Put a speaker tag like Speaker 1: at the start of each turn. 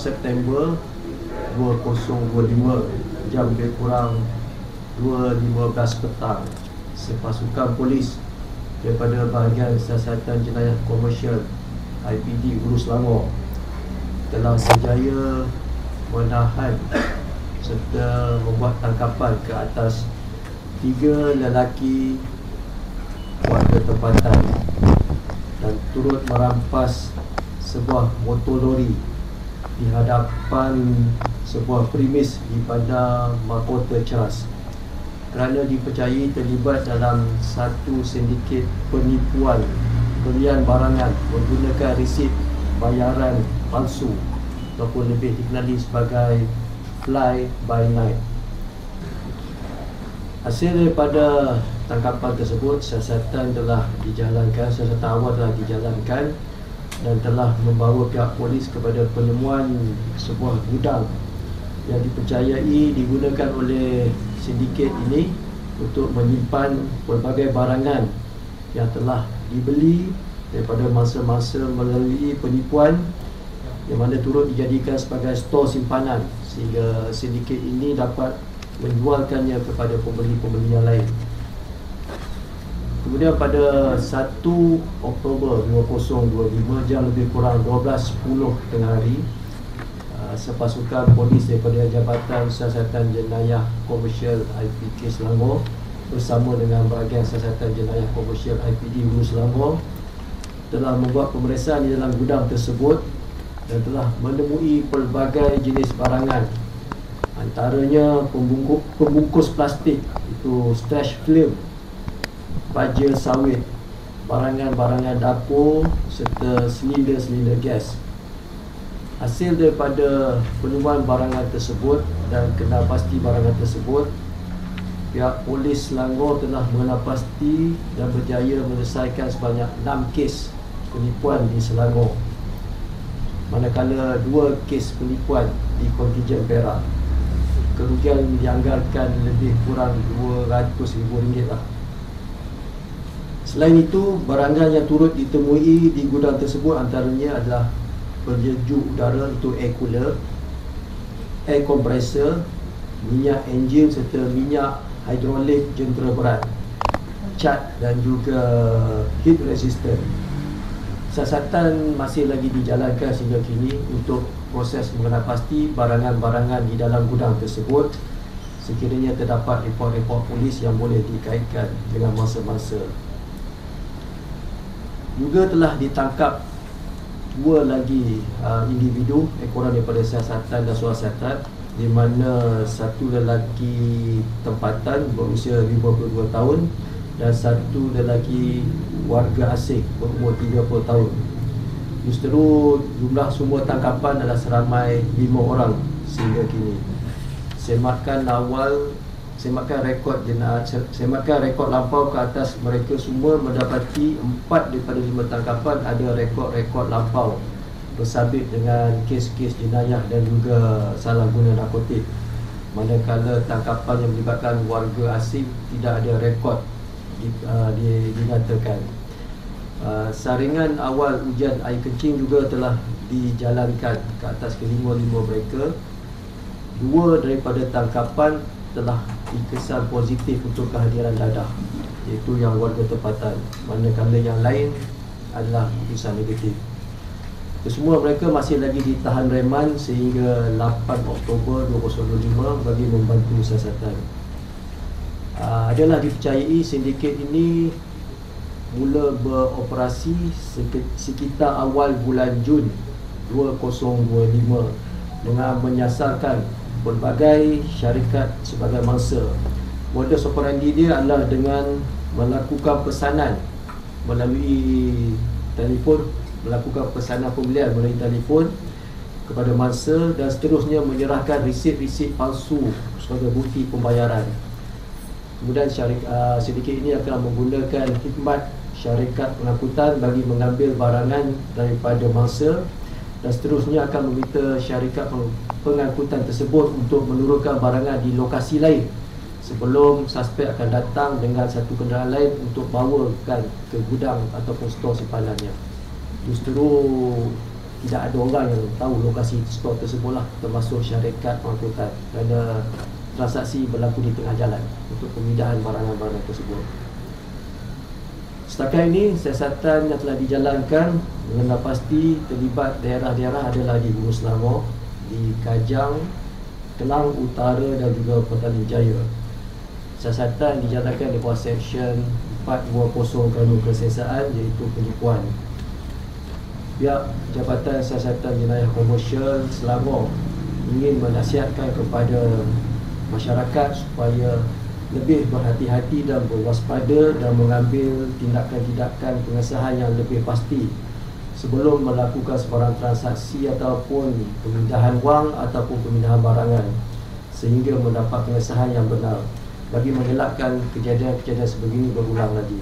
Speaker 1: September 2025 jam lebih kurang 2.15 petang, sepasukan polis daripada bahagian Siasatan Jenayah Komersial IPD Hulu Selangor telah berjaya menahan serta membuat tangkapan ke atas 3 lelaki warga tempatan dan turut merampas sebuah motor lori di hadapan sebuah premis di Bandar Mahkota Ceras kerana dipercayai terlibat dalam satu sindiket penipuan pembelian barangan menggunakan resit bayaran palsu ataupun lebih dikenali sebagai fly by night. Hasil daripada tangkapan tersebut, siasatan awal telah dijalankan dan telah membawa pihak polis kepada penemuan sebuah gudang yang dipercayai digunakan oleh sindiket ini untuk menyimpan pelbagai barangan yang telah dibeli daripada masa-masa melalui penipuan yang mana turut dijadikan sebagai stor simpanan sehingga sindiket ini dapat menjualkannya kepada pembeli-pembeli yang lain. Kemudian pada 1 Oktober 2025 jam lebih kurang 12.10 tengah hari, sepasukan polis daripada Jabatan Siasatan Jenayah Komersial IPK Selangor bersama dengan bahagian Siasatan Jenayah Komersial IPD Hulu Selangor telah membuat pemeriksaan di dalam gudang tersebut dan telah menemui pelbagai jenis barangan, antaranya pembungkus plastik, itu stretch film, baja sawit, barangan-barangan dapur serta silinder-silinder gas. Hasil daripada penemuan barangan tersebut dan kenal pasti barangan tersebut, pihak polis Selangor telah mengenal pasti dan berjaya menyelesaikan sebanyak 6 kes penipuan di Selangor, manakala 2 kes penipuan di kontijen Perak. Kerugian dianggarkan lebih kurang RM200,000 lah. Selain itu, barangan yang turut ditemui di gudang tersebut antaranya adalah penyejuk udara, itu air cooler, air compressor, minyak enjin serta minyak hidrolik jentera berat, cat dan juga heat resistant. Siasatan masih lagi dijalankan sehingga kini untuk proses mengenal pasti barangan-barangan di dalam gudang tersebut sekiranya terdapat report-report polis yang boleh dikaitkan dengan masa-masa. Juga telah ditangkap 2 lagi individu ekoran daripada siasatan dan suasatan, di mana satu lelaki tempatan berusia 52 tahun dan satu lelaki warga asing berumur 30 tahun. Justeru jumlah semua tangkapan adalah seramai 5 orang sehingga kini. Semakan rekod lampau ke atas mereka semua mendapati 4 daripada 5 tangkapan ada rekod-rekod lampau bersabit dengan kes-kes jenayah dan juga salah guna narkotik, manakala tangkapan yang melibatkan warga asing tidak ada rekod dinyatakan. Saringan awal ujian air kencing juga telah dijalankan ke atas kelima-lima mereka. 2 daripada tangkapan telah dikesan positif untuk kehadiran dadah, iaitu yang warga tempatan, manakala yang lain adalah keputusan negatif. Kesemua mereka masih lagi ditahan reman sehingga 8 Oktober 2025 bagi membantu siasatan. Adalah dipercayai sindiket ini mula beroperasi sekitar awal bulan Jun 2025 dengan menyasarkan pelbagai syarikat sebagai mangsa. Modus operandi dia adalah dengan melakukan pesanan melalui telefon, melakukan pesanan pembelian melalui telefon kepada mangsa dan seterusnya menyerahkan resit-resit palsu sebagai bukti pembayaran. Kemudian sindiket ini akan menggunakan khidmat syarikat pengangkutan bagi mengambil barangan daripada mangsa dan seterusnya akan meminta syarikat pengangkutan tersebut untuk menurunkan barangan di lokasi lain sebelum suspek akan datang dengan satu kenderaan lain untuk bawakan ke gudang ataupun stor simpanannya. Justeru tidak ada orang yang tahu lokasi store tersebut lah, termasuk syarikat pengangkutan, kerana transaksi berlaku di tengah jalan untuk pemindahan barang-barang tersebut. Setakat ini, siasatan yang telah dijalankan dengan pasti terlibat daerah-daerah adalah di Hulu Selangor, di Kajang, Kelang Utara dan juga Petaling Jaya. Siasatan dijalankan di bawah Seksyen 420 Kanun Kesiasaan, iaitu penipuan. Pihak Jabatan Siasatan Jenayah Komersial Selangor ingin menasihatkan kepada masyarakat supaya lebih berhati-hati dan berwaspada dan mengambil tindakan-tindakan pengesahan yang lebih pasti sebelum melakukan sebarang transaksi ataupun pemindahan wang ataupun pemindahan barangan, sehingga mendapat pengesahan yang benar bagi mengelakkan kejadian-kejadian sebegini berulang lagi.